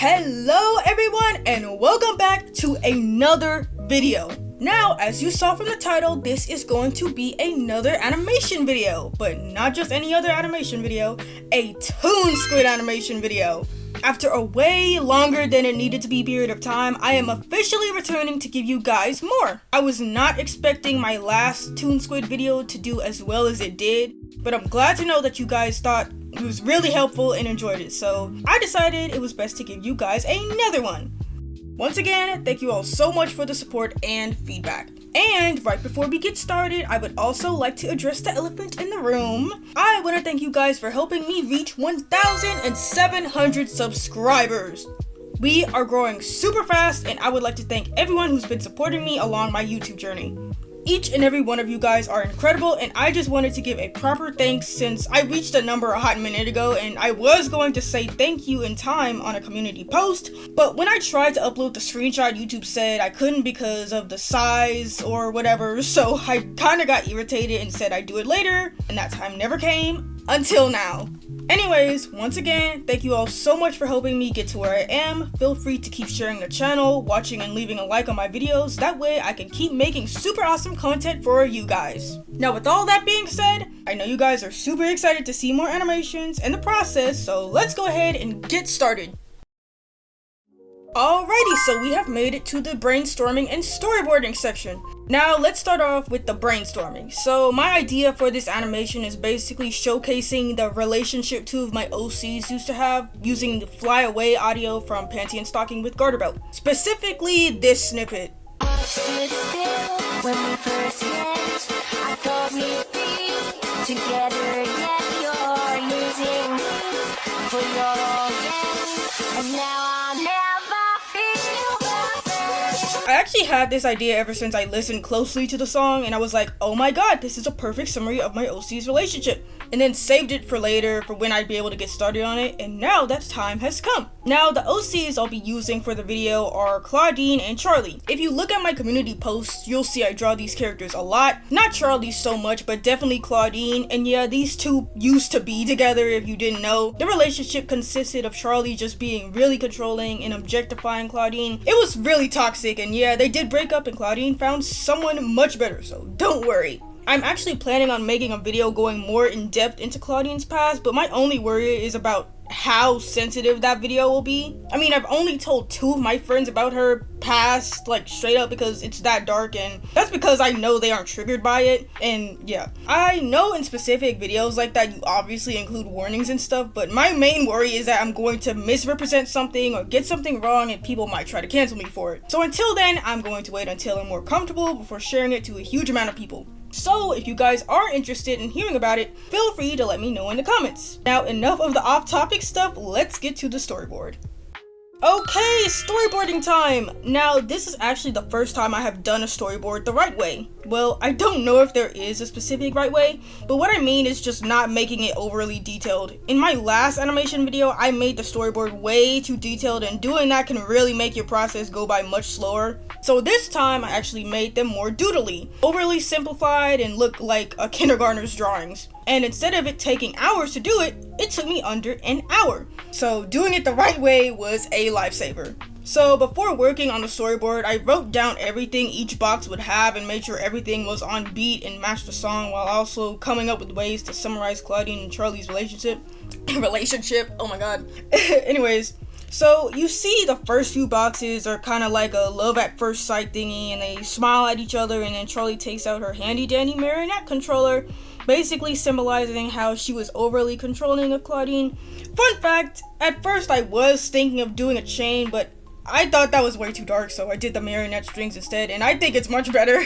Hello everyone and welcome back to another video. Now, as you saw from the title, this is going to be another animation video, but not just any other animation video, a Toonsquid animation video. After a way longer than it needed to be period of time, I am officially returning to give you guys more. I was not expecting my last Toonsquid video to do as well as it did, but I'm glad to know that you guys thought it was really helpful and enjoyed it, so I decided it was best to give you guys another one. Once again, thank you all so much for the support and feedback. And right before we get started, I would also like to address the elephant in the room. I want to thank you guys for helping me reach 1,700 subscribers. We are growing super fast, and I would like to thank everyone who's been supporting me along my YouTube journey. Each and every one of you guys are incredible, and I just wanted to give a proper thanks since I reached a number a hot minute ago, and I was going to say thank you in time on a community post, but when I tried to upload the screenshot, YouTube said I couldn't because of the size or whatever, so I kinda got irritated and said I'd do it later, and that time never came until now. Anyways, once again, thank you all so much for helping me get to where I am. Feel free to keep sharing the channel, watching and leaving a like on my videos. That way I can keep making super awesome content for you guys. Now with all that being said, I know you guys are super excited to see more animations and the process, so let's go ahead and get started. Alrighty, so we have made it to the brainstorming and storyboarding section. Now let's start off with the brainstorming. So my idea for this animation is basically showcasing the relationship two of my OCs used to have using the fly away audio from Panty and Stocking with Garter Belt. Specifically this snippet. When we first met, I thought we'd be together, yet you're losing me for your again, and now I never. I actually had this idea ever since I listened closely to the song, and I was like, oh my god, this is a perfect summary of my OC's relationship, and then saved it for later for when I'd be able to get started on it, and now that time has come. Now the OCs I'll be using for the video are Claudine and Charlie. If you look at my community posts, you'll see I draw these characters a lot. Not Charlie so much, but definitely Claudine, and yeah, these two used to be together if you didn't know. The relationship consisted of Charlie just being really controlling and objectifying Claudine. It was really toxic, and yeah, they did break up and Claudine found someone much better, so don't worry. I'm actually planning on making a video going more in depth into Claudine's past, but my only worry is about how sensitive that video will be. I mean, I've only told 2 of my friends about her past, like straight up, because it's that dark, and that's because I know they aren't triggered by it. And yeah, I know in specific videos like that you obviously include warnings and stuff, but my main worry is that I'm going to misrepresent something or get something wrong and people might try to cancel me for it. So until then, I'm going to wait until I'm more comfortable before sharing it to a huge amount of people. So if you guys are interested in hearing about it, feel free to let me know in the comments. Now enough of the off-topic stuff, let's get to the storyboard. Okay, storyboarding time! Now, this is actually the first time I have done a storyboard the right way. Well, I don't know if there is a specific right way, but what I mean is just not making it overly detailed. In my last animation video, I made the storyboard way too detailed, and doing that can really make your process go by much slower. So this time, I actually made them more doodly, overly simplified, and look like a kindergartner's drawings. And instead of it taking hours to do it, it took me under an hour. So doing it the right way was a lifesaver. So before working on the storyboard, I wrote down everything each box would have and made sure everything was on beat and matched the song, while also coming up with ways to summarize Claudine and Charlie's relationship, oh my god. Anyways, so you see the first few boxes are kind of like a love at first sight thingy, and they smile at each other, and then Charlie takes out her handy dandy marionette controller, basically symbolizing how she was overly controlling of Claudine. Fun fact, at first I was thinking of doing a chain, but I thought that was way too dark, so I did the marionette strings instead, and I think it's much better.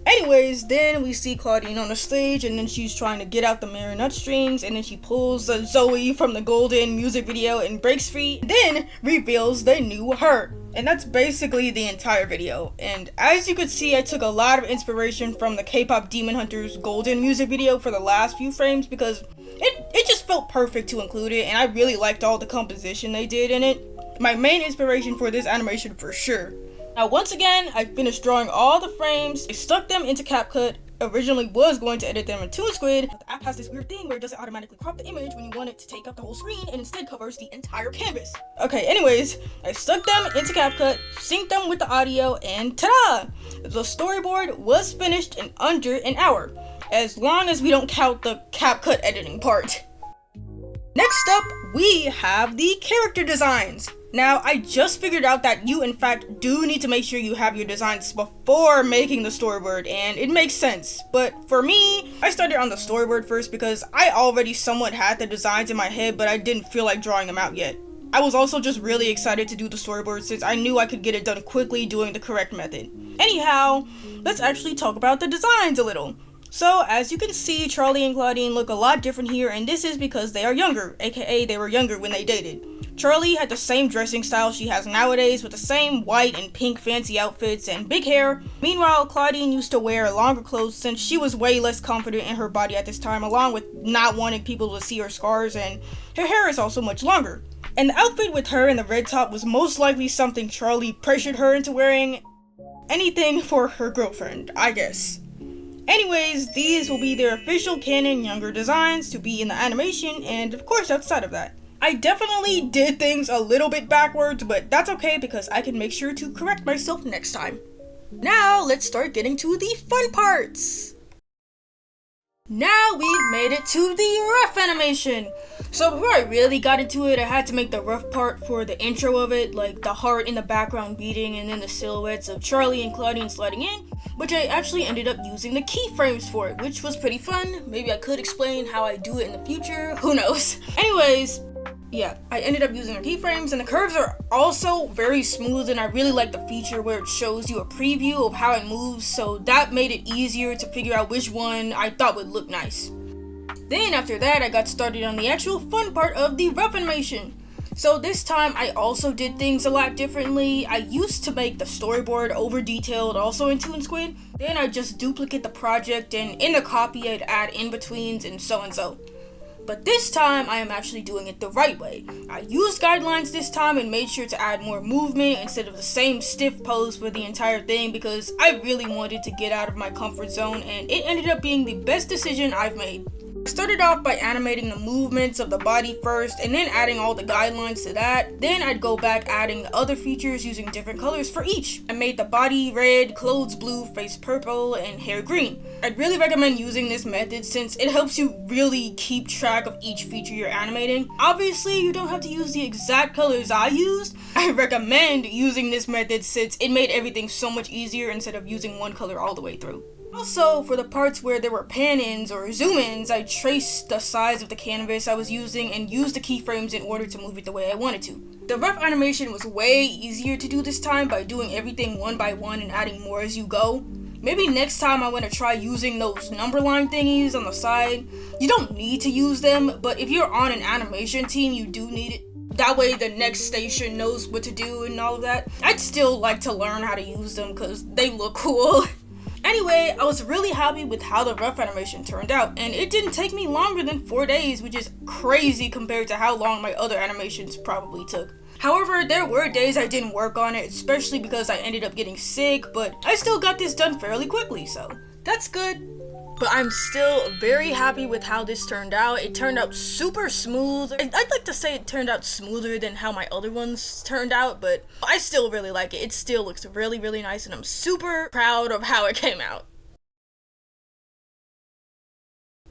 Anyways, then we see Claudine on the stage, and then she's trying to get out the marionette strings, and then she pulls Zoe from the Golden music video and breaks free, then reveals the new her. And that's basically the entire video. And as you could see, I took a lot of inspiration from the K-pop Demon Hunters Golden music video for the last few frames, because it just felt perfect to include it, and I really liked all the composition they did in it. My main inspiration for this animation for sure. Now once again, I finished drawing all the frames, I stuck them into CapCut, originally was going to edit them in Toonsquid, but the app has this weird thing where it doesn't automatically crop the image when you want it to take up the whole screen and instead covers the entire canvas. Okay, anyways, I stuck them into CapCut, synced them with the audio, and ta-da! The storyboard was finished in under an hour, as long as we don't count the CapCut editing part. Next up, we have the character designs. Now, I just figured out that you in fact do need to make sure you have your designs before making the storyboard, and it makes sense. But for me, I started on the storyboard first because I already somewhat had the designs in my head, but I didn't feel like drawing them out yet. I was also just really excited to do the storyboard since I knew I could get it done quickly doing the correct method. Anyhow, let's actually talk about the designs a little. So, as you can see, Charlie and Claudine look a lot different here, and this is because they are younger, aka they were younger when they dated. Charlie had the same dressing style she has nowadays with the same white and pink fancy outfits and big hair. Meanwhile, Claudine used to wear longer clothes since she was way less confident in her body at this time, along with not wanting people to see her scars, and her hair is also much longer. And the outfit with her in the red top was most likely something Charlie pressured her into wearing. Anything for her girlfriend, I guess. Anyways, these will be their official canon younger designs to be in the animation, and of course outside of that. I definitely did things a little bit backwards, but that's okay because I can make sure to correct myself next time. Now, let's start getting to the fun parts! Now we've made it to the rough animation! So before I really got into it, I had to make the rough part for the intro of it, like the heart in the background beating and then the silhouettes of Charlie and Claudine sliding in, which I actually ended up using the keyframes for it, which was pretty fun. Maybe I could explain how I do it in the future, who knows. Anyways, yeah, I ended up using the keyframes, and the curves are also very smooth, and I really like the feature where it shows you a preview of how it moves, so that made it easier to figure out which one I thought would look nice. Then after that, I got started on the actual fun part of the rough animation. So this time, I also did things a lot differently. I used to make the storyboard over detailed also in Toonsquid. Then I just duplicate the project, and in the copy I'd add in-betweens and so. But this time, I am actually doing it the right way. I used guidelines this time and made sure to add more movement instead of the same stiff pose for the entire thing because I really wanted to get out of my comfort zone, and it ended up being the best decision I've made. I started off by animating the movements of the body first and then adding all the guidelines to that. Then I'd go back adding the other features using different colors for each. I made the body red, clothes blue, face purple, and hair green. I'd really recommend using this method since it helps you really keep track of each feature you're animating. Obviously, you don't have to use the exact colors I used. I recommend using this method since it made everything so much easier instead of using one color all the way through. Also, for the parts where there were pan-ins or zoom-ins, I traced the size of the canvas I was using and used the keyframes in order to move it the way I wanted to. The rough animation was way easier to do this time by doing everything one by one and adding more as you go. Maybe next time I want to try using those number line thingies on the side. You don't need to use them, but if you're on an animation team, you do need it. That way the next station knows what to do and all of that. I'd still like to learn how to use them because they look cool. Anyway, I was really happy with how the rough animation turned out, and it didn't take me longer than 4 days, which is crazy compared to how long my other animations probably took. However, there were days I didn't work on it, especially because I ended up getting sick, but I still got this done fairly quickly, so that's good. But I'm still very happy with how this turned out. It turned out super smooth. I'd like to say it turned out smoother than how my other ones turned out, but I still really like it. It still looks really, really nice, and I'm super proud of how it came out.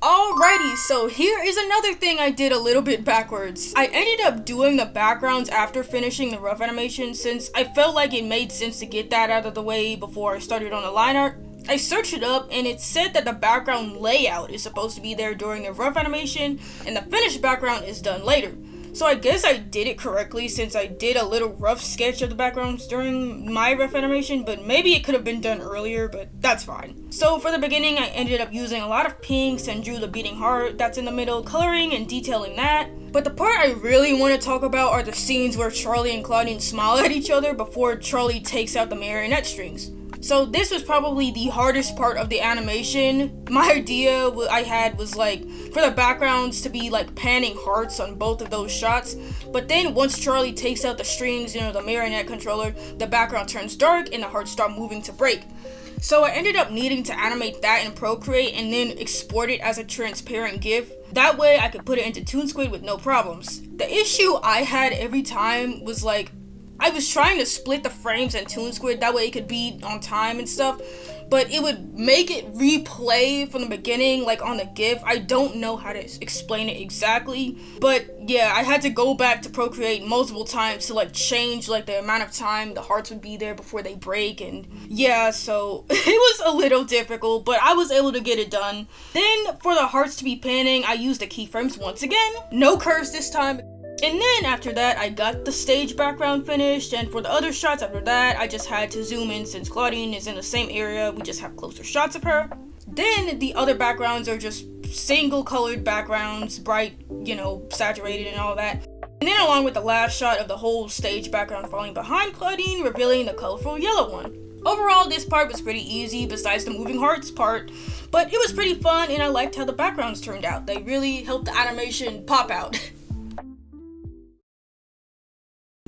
Alrighty, so here is another thing I did a little bit backwards. I ended up doing the backgrounds after finishing the rough animation since I felt like it made sense to get that out of the way before I started on the Lineart. I searched it up and it said that the background layout is supposed to be there during the rough animation and the finished background is done later. So I guess I did it correctly since I did a little rough sketch of the backgrounds during my rough animation, but maybe it could have been done earlier, but that's fine. So for the beginning, I ended up using a lot of pinks and drew the beating heart that's in the middle, coloring and detailing that. But the part I really want to talk about are the scenes where Charlie and Claudine smile at each other before Charlie takes out the marionette strings. So this was probably the hardest part of the animation. My idea I had was like for the backgrounds to be like panning hearts on both of those shots. But then once Charlie takes out the strings, the marionette controller, the background turns dark and the hearts start moving to break. So I ended up needing to animate that in Procreate and then export it as a transparent GIF. That way I could put it into Toonsquid with no problems. The issue I had every time was like, I was trying to split the frames in Toonsquid, that way it could be on time and stuff, but it would make it replay from the beginning, like on the GIF. I don't know how to explain it exactly, but yeah, I had to go back to Procreate multiple times to like change like the amount of time the hearts would be there before they break, and yeah, so it was a little difficult, but I was able to get it done. Then for the hearts to be panning, I used the keyframes once again, no curves this time. And then after that, I got the stage background finished, and for the other shots after that, I just had to zoom in since Claudine is in the same area, we just have closer shots of her. Then the other backgrounds are just single colored backgrounds, bright, saturated and all that. And then along with the last shot of the whole stage background falling behind Claudine, revealing the colorful yellow one. Overall, this part was pretty easy besides the moving hearts part, but it was pretty fun and I liked how the backgrounds turned out. They really helped the animation pop out.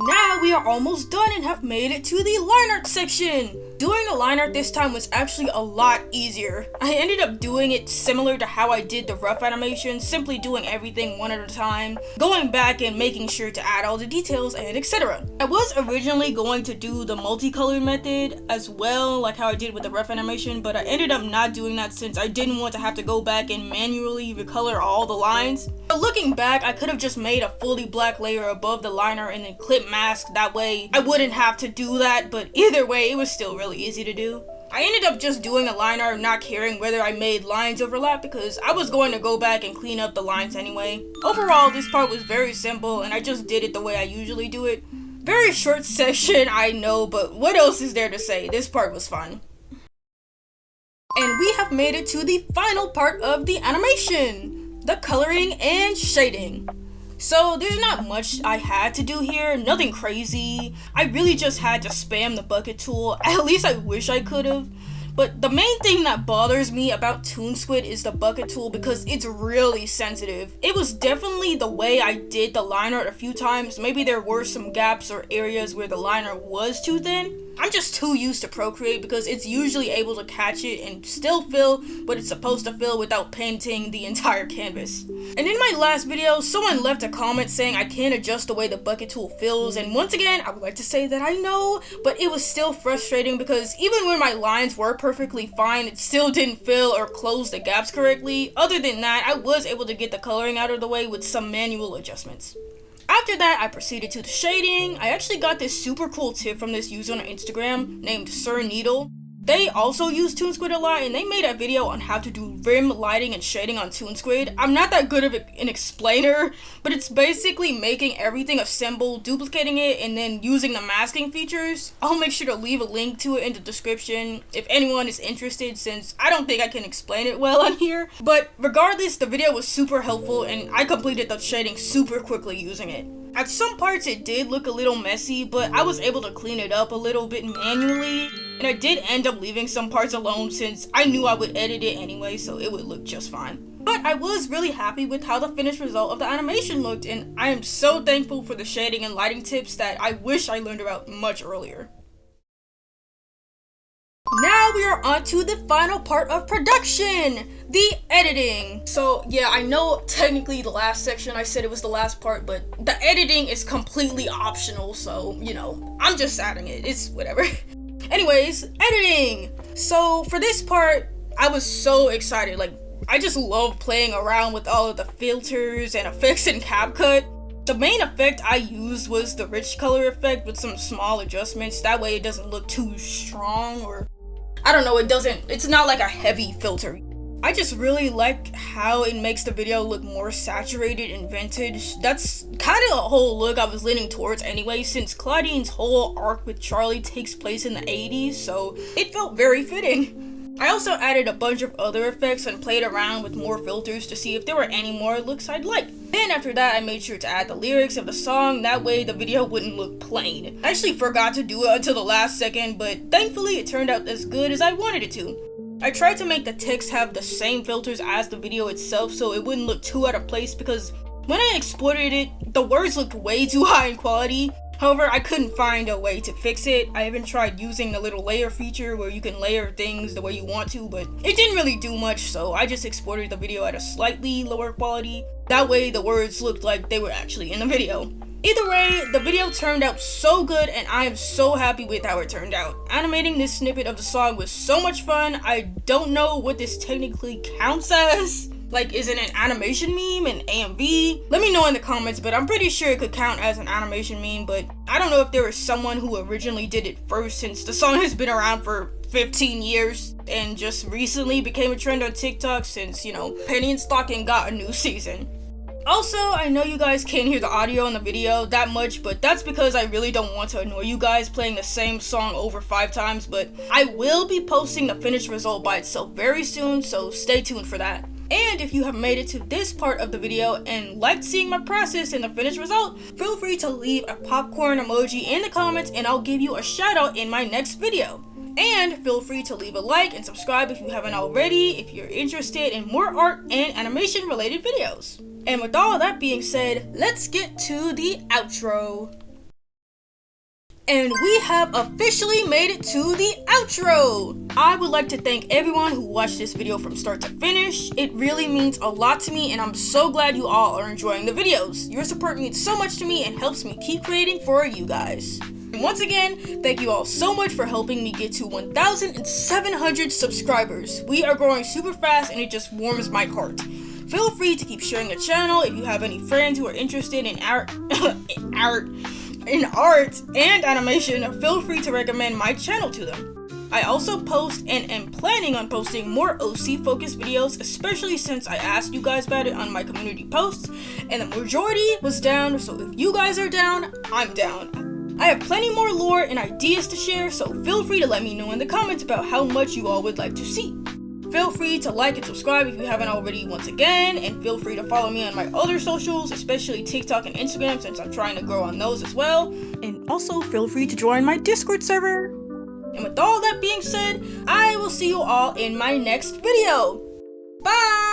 Now we are almost done and have made it to the line art section. Doing the line art this time was actually a lot easier. I ended up doing it similar to how I did the rough animation, simply doing everything one at a time, going back and making sure to add all the details and etc. I was originally going to do the multicolored method as well, like how I did with the rough animation, but I ended up not doing that since I didn't want to have to go back and manually recolor all the lines. But looking back, I could have just made a fully black layer above the liner and then clip mask, that way I wouldn't have to do that, but either way it was still really easy to do. I ended up just doing a line art, not caring whether I made lines overlap because I was going to go back and clean up the lines anyway. Overall, this part was very simple and I just did it the way I usually do it. Very short section, I know, but what else is there to say? This part was fun. And we have made it to the final part of the animation, the coloring and shading. So there's not much I had to do here, nothing crazy. I really just had to spam the bucket tool, at least I wish I could have. But the main thing that bothers me about Toonsquid is the bucket tool because it's really sensitive. It was definitely the way I did the line art a few times. Maybe there were some gaps or areas where the line art was too thin. I'm just too used to Procreate because it's usually able to catch it and still fill what it's supposed to fill without painting the entire canvas. And in my last video, someone left a comment saying I can't adjust the way the bucket tool fills, and once again, I would like to say that I know, but it was still frustrating because even when my lines were perfectly fine, it still didn't fill or close the gaps correctly. Other than that, I was able to get the coloring out of the way with some manual adjustments. After that, I proceeded to the shading. I actually got this super cool tip from this user on Instagram named Sir Needle. They also use Toonsquid a lot, and they made a video on how to do rim lighting and shading on Toonsquid. I'm not that good of an explainer, but it's basically making everything a symbol, duplicating it, and then using the masking features. I'll make sure to leave a link to it in the description if anyone is interested, since I don't think I can explain it well on here. But regardless, the video was super helpful, and I completed the shading super quickly using it. At some parts it did look a little messy, but I was able to clean it up a little bit manually, and I did end up leaving some parts alone since I knew I would edit it anyway, so it would look just fine. But I was really happy with how the finished result of the animation looked, and I am so thankful for the shading and lighting tips that I wish I learned about much earlier. Now we are on to the final part of production, the editing. So yeah, I know technically the last section I said it was the last part, but the editing is completely optional, so I'm just adding it, it's whatever. Anyways, editing. So for this part, I was so excited. Like, I just love playing around with all of the filters and effects in CapCut. The main effect I used was the rich color effect with some small adjustments. That way it doesn't look too strong, or I don't know, it's not like a heavy filter. I just really like how it makes the video look more saturated and vintage. That's kind of a whole look I was leaning towards anyway, since Claudine's whole arc with Charlie takes place in the 80s, so it felt very fitting. I also added a bunch of other effects and played around with more filters to see if there were any more looks I'd like. Then after that, I made sure to add the lyrics of the song, that way the video wouldn't look plain. I actually forgot to do it until the last second, but thankfully it turned out as good as I wanted it to. I tried to make the text have the same filters as the video itself so it wouldn't look too out of place, because when I exported it, the words looked way too high in quality, However, I couldn't find a way to fix it. I even tried using the little layer feature where you can layer things the way you want to, but it didn't really do much, so I just exported the video at a slightly lower quality. That way the words looked like they were actually in the video. Either way, the video turned out so good and I am so happy with how it turned out. Animating this snippet of the song was so much fun. I don't know what this technically counts as. Like, is it an animation meme, an AMV? Let me know in the comments, but I'm pretty sure it could count as an animation meme, but I don't know if there was someone who originally did it first, since the song has been around for 15 years and just recently became a trend on TikTok since, you know, Penny and Stocking got a new season. Also, I know you guys can't hear the audio in the video that much, but that's because I really don't want to annoy you guys playing the same song over 5 times, but I will be posting the finished result by itself very soon, so stay tuned for that. And if you have made it to this part of the video and liked seeing my process and the finished result, feel free to leave a popcorn emoji in the comments and I'll give you a shout out in my next video. And feel free to leave a like and subscribe if you haven't already, if you're interested in more art and animation related videos. And with all that being said, let's get to the outro. And we have officially made it to the outro! I would like to thank everyone who watched this video from start to finish. It really means a lot to me and I'm so glad you all are enjoying the videos. Your support means so much to me and helps me keep creating for you guys. And once again, thank you all so much for helping me get to 1,700 subscribers. We are growing super fast and it just warms my heart. Feel free to keep sharing the channel if you have any friends who are interested in art and animation. Feel free to recommend my channel to them. I also post and am planning on posting more OC focused videos, especially since I asked you guys about it on my community posts and the majority was down, so if you guys are down, I'm down. I have plenty more lore and ideas to share, so feel free to let me know in the comments about how much you all would like to see. Feel free to like and subscribe if you haven't already once again, and feel free to follow me on my other socials, especially TikTok and Instagram since I'm trying to grow on those as well. And also feel free to join my Discord server. And with all that being said, I will see you all in my next video. Bye!